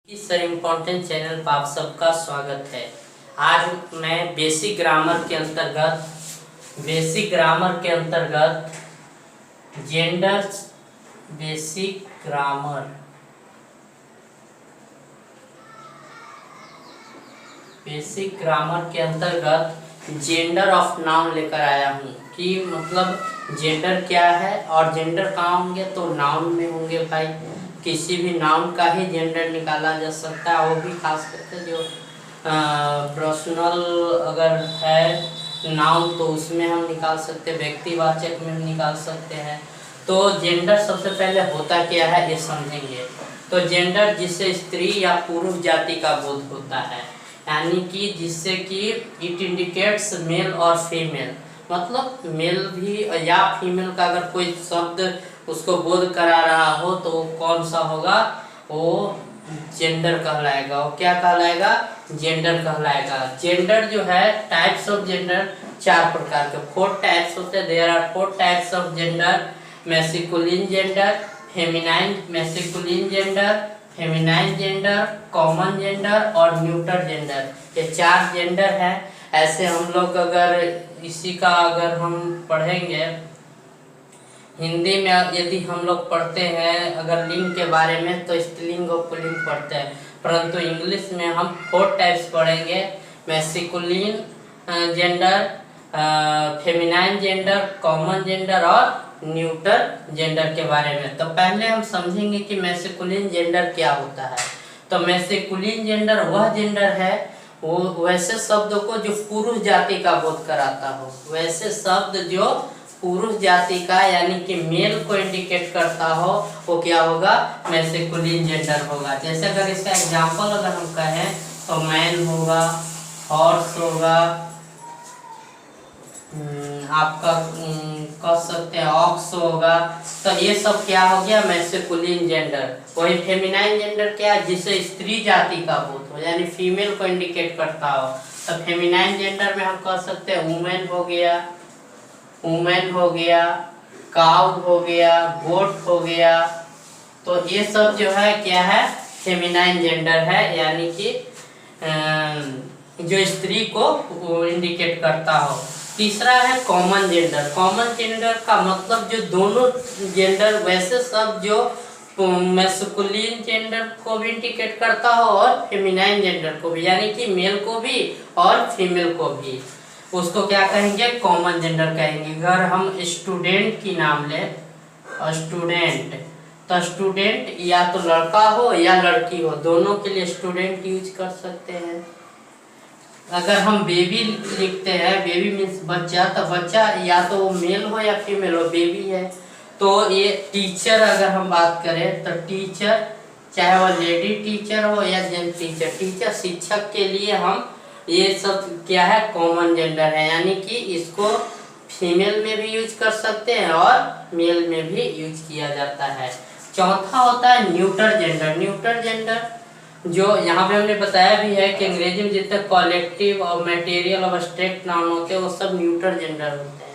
इस important channel पर आप सबका स्वागत है। आज मैं बेसिक ग्रामर के अंतर्गत जेंडर बेसिक ग्रामर के अंतर्गत जेंडर ऑफ नाउन लेकर आया हूँ कि मतलब जेंडर क्या है और जेंडर कहाँ होंगे, तो नाउन में होंगे भाई। किसी भी नाउन का ही जेंडर निकाला जा सकता है, वो भी खास करके जो पर्सनल अगर है नाउन तो उसमें हम निकाल सकते हैं, व्यक्तिवाचक में हम निकाल सकते हैं। तो जेंडर सबसे पहले होता क्या है ये समझेंगे। तो जेंडर जिससे स्त्री या पुरुष जाति का बोध होता है, यानी कि जिससे कि इट इंडिकेट्स मेल और फीमेल, मतलब मेल भी या फीमेल का अगर कोई शब्द उसको बोध करा रहा हो तो कौन सा होगा, वो जेंडर कहलाएगा। वो क्या कहलाएगा? जेंडर कहलाएगा। जेंडर जो है, टाइप्स ऑफ जेंडर चार प्रकार के 4 टाइप्स होते हैं। There are 4 types of gender: masculine gender, feminine masculine gender, feminine gender, common gender और न्यूट्रल जेंडर। ये 4 जेंडर हैं। ऐसे हम लोग अगर इसी का अगर हम पढ़ेंगे हिंदी में, यदि हम लोग पढ़ते हैं अगर लिंग के बारे में तो स्त्रीलिंग और पुल्लिंग पढ़ते हैं, परंतु इंग्लिश में हम 4 टाइप्स पढ़ेंगे: masculine gender, feminine gender, common gender और न्यूट्रल जेंडर के बारे में। तो पहले हम समझेंगे कि मैस्कुलिन जेंडर क्या होता है। तो मैस्कुलिन जेंडर वह जेंडर है, वो वैसे शब्दों को जो पुरुष जाति का बोध कराता हो, वैसे शब्द जो पुरुष जाति का यानी कि मेल को इंडिकेट करता हो, वो क्या होगा? मैस्कुलिन जेंडर होगा। जैसे अगर इसका एग्जांपल अगर हम कहें तो मैन होगा, हॉर्स होगा, आपका कह सकते हैं ऑक्स होगा। तो ये सब क्या हो गया? Masculine gender. वही फेमिनाइन जेंडर क्या है? जिसे स्त्री जाति का बोध हो, यानी फीमेल को इंडिकेट करता हो। तो फेमिनाइन जेंडर में हम कह सकते हैं वुमेन हो गया, काउ हो गया, गोट हो गया। तो ये सब जो है क्या है? फेमिनाइन जेंडर है, यानी कि जो स्त्री को इंडिकेट करता हो। तीसरा है कॉमन जेंडर। कॉमन जेंडर का मतलब जो दोनों जेंडर, वैसे सब जो मैस्कुलिन जेंडर को भी इंडिकेट करता हो और फेमिनाइन जेंडर को भी, यानी कि मेल को भी और फीमेल को भी, उसको क्या कहेंगे? कॉमन जेंडर कहेंगे। अगर हम स्टूडेंट की नाम ले, स्टूडेंट, तो स्टूडेंट या तो लड़का हो या लड़की हो, दोनों के लिए स्टूडेंट यूज कर सकते हैं। अगर हम बेबी लिखते हैं, बेबी मीन्स बच्चा, तो बच्चा या तो वो मेल हो या फीमेल हो, बेबी है। तो ये टीचर अगर हम बात करें तो टीचर, चाहे वो लेडी टीचर हो या जेंट्स टीचर, टीचर शिक्षक के लिए हम ये सब क्या है? कॉमन जेंडर है, यानी कि इसको फीमेल में भी यूज कर सकते हैं और मेल में भी यूज किया जाता है। चौथा होता है न्यूट्रल जेंडर। न्यूट्रल जेंडर जो यहाँ पे हमने बताया भी है कि अंग्रेजी में जितने कॉलेक्टिव और मटेरियल और एब्स्ट्रैक्ट नाउन होते हैं वो सब न्यूट्रल जेंडर होते हैं।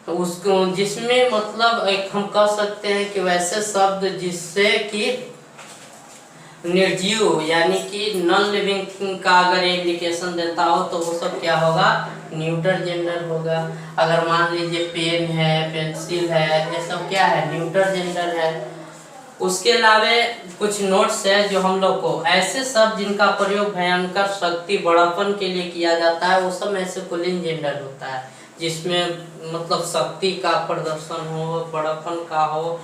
तो उसको जिसमें मतलब एक हम कह सकते हैं कि वैसे शब्द जिससे कि निर्जीव यानी कि नॉन लिविंग का अगर इंडिकेशन देता हो तो वो सब क्या होगा? न्यूट्रल जेंडर होगा। अगर मान लीजिए पेन है, पेंसिल है, ये सब क्या है? न्यूट्रल जेंडर है। उसके अलावा कुछ नोट्स है जो हम लोग को, ऐसे शब्द जिनका प्रयोग भयंकर शक्ति बड़ापन के लिए किया जाता है वो सब मैस्कुलिन जेंडर होता है, जिसमें मतलब शक्ति का प्रदर्शन हो, बड़ापन का हो,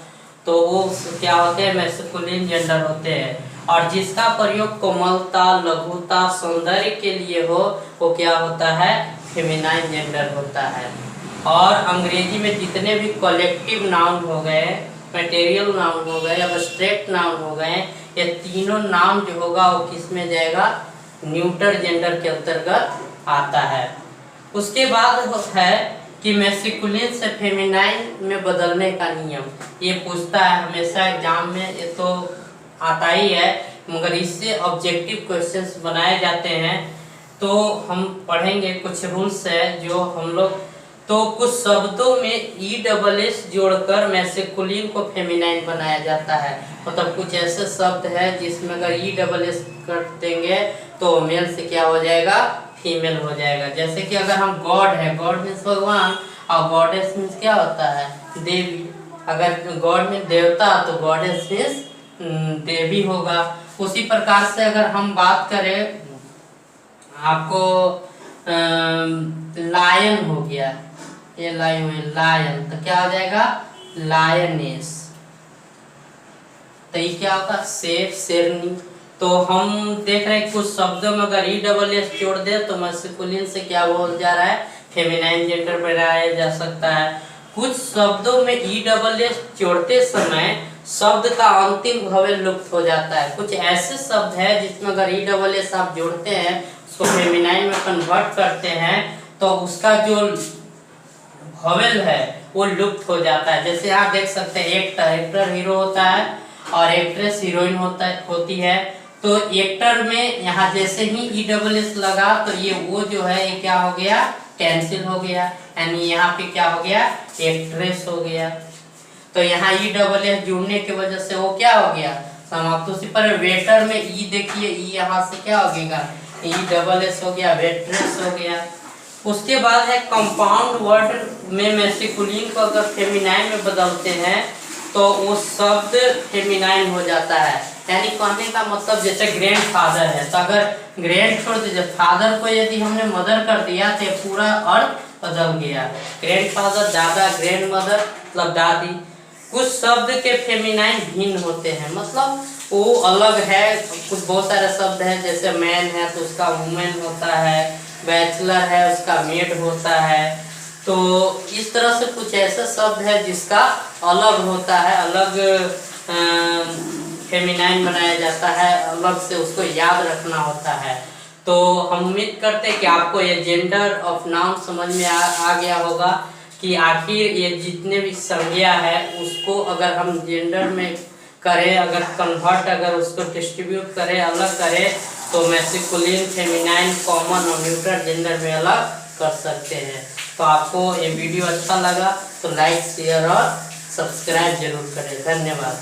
तो वो क्या होते हैं? मैस्कुलिन जेंडर होते हैं। और जिसका प्रयोग कोमलता, लघुता, सौंदर्य के लिए हो, वो क्या होता है? फेमिनाइन जेंडर होता है। और अंग्रेजी में जितने भी कलेक्टिव नाउन हो गए, मटेरियल नाउन हो गए, एब्स्ट्रैक्ट नाउन हो गए, ये तीनों नाउन जो होगा वो किस में जाएगा? न्यूट्रल जेंडर के अंतर्गत आता है। उसके बाद है कि मैस्कुलिन से फेमिनाइन में बदलने का नियम, ये पूछता है हमेशा एग्जाम में, ये तो आता ही है, मगर इससे ऑब्जेक्टिव क्वेश्चंस बनाए जाते हैं। तो हम पढ़ेंगे कुछ रूल्स है जो हम लोग तो कुछ शब्दों में ई डबल एस जोड़कर मैस्कुलिन को फेमिनाइन बनाया जाता है। मतलब कुछ ऐसे शब्द है जिसमें अगर ई डबल एस कर देंगे तो मेल से क्या हो जाएगा, फीमेल हो जाएगा। जैसे कि अगर हम गॉड है, गॉड मीन्स भगवान, और गॉडेस मीन्स क्या होता है, देवी। अगर गॉड में देवता तो गॉडेस मीन्स देवी होगा। उसी प्रकार से अगर हम बात करें, आपको लायन हो गया, ये लायन, तो क्या हो जाएगा, लायनेस। तो ये क्या होगा, शेर, शेरनी। तो हम देख रहे हैं कुछ शब्दों में अगर ई डबल एस जोड़ दे तो मैस्कुलिन से क्या बोल जा रहा है, फेमिनाइन जेंडर बनाया जा सकता है। कुछ शब्दों में ई डबल एस जोड़ते समय शब्द का अंतिम वोवेल लुप्त हो जाता है। कुछ ऐसे शब्द है जिसमें अगर ई डबल एस आप जोड़ते हैं, उसको फेमिनाइन में कन्वर्ट करते हैं, तो उसका जो वोवेल है वो लुप्त हो जाता है। जैसे आप देख सकते हैं, एक्टर हीरो होता है और एक्ट्रेस हीरोइन होती है। तो एक्टर में यहाँ जैसे ही ई डबल एस लगा तो ये वो जो है ये क्या हो गया, कैंसिल हो गया, यानी यहाँ पे क्या हो गया, एक्ट्रेस हो गया। तो यहाँ ई डबल एस जुड़ने की वजह से वो क्या हो गया, समाप्त। उसी पर वेटर में ई देखिए, ई यहाँ से क्या हो गया, ई डबल एस हो गया, वेट्रेस हो गया। उसके बाद है कंपाउंड वर्ड में मैस्कुलिन को अगर फेमिनाइन में बदलते हैं तो वो शब्द फेमिनाइन हो जाता है। यानी कहने का मतलब जैसे ग्रैंडफादर है, तो अगर ग्रैंड छोड़ दीजिए, फादर को यदि हमने मदर कर दिया तो पूरा अर्थ बदल गया। ग्रैंडफादर दादा, ग्रैंड मदर मतलब दादी। कुछ शब्द के फेमिनाइन भिन्न होते हैं, मतलब वो अलग है। कुछ बहुत सारे शब्द हैं, जैसे मैन है तो उसका वुमेन होता है, बैचलर है उसका मेड होता है। तो इस तरह से कुछ ऐसे शब्द है जिसका अलग होता है, अलग फेमिनाइन बनाया जाता है, अलग से उसको याद रखना होता है। तो हम उम्मीद करते हैं कि आपको ये जेंडर ऑफ नाउन समझ में आ गया होगा कि आखिर ये जितने भी संज्ञा है उसको अगर हम जेंडर में करें, अगर कन्वर्ट, अगर उसको डिस्ट्रीब्यूट करें, अलग करें, तो मैस्कुलिन, फेमिनाइन, कॉमन और न्यूट्रल जेंडर में अलग कर सकते हैं। तो आपको ये वीडियो अच्छा लगा तो लाइक, शेयर और सब्सक्राइब जरूर करें। धन्यवाद।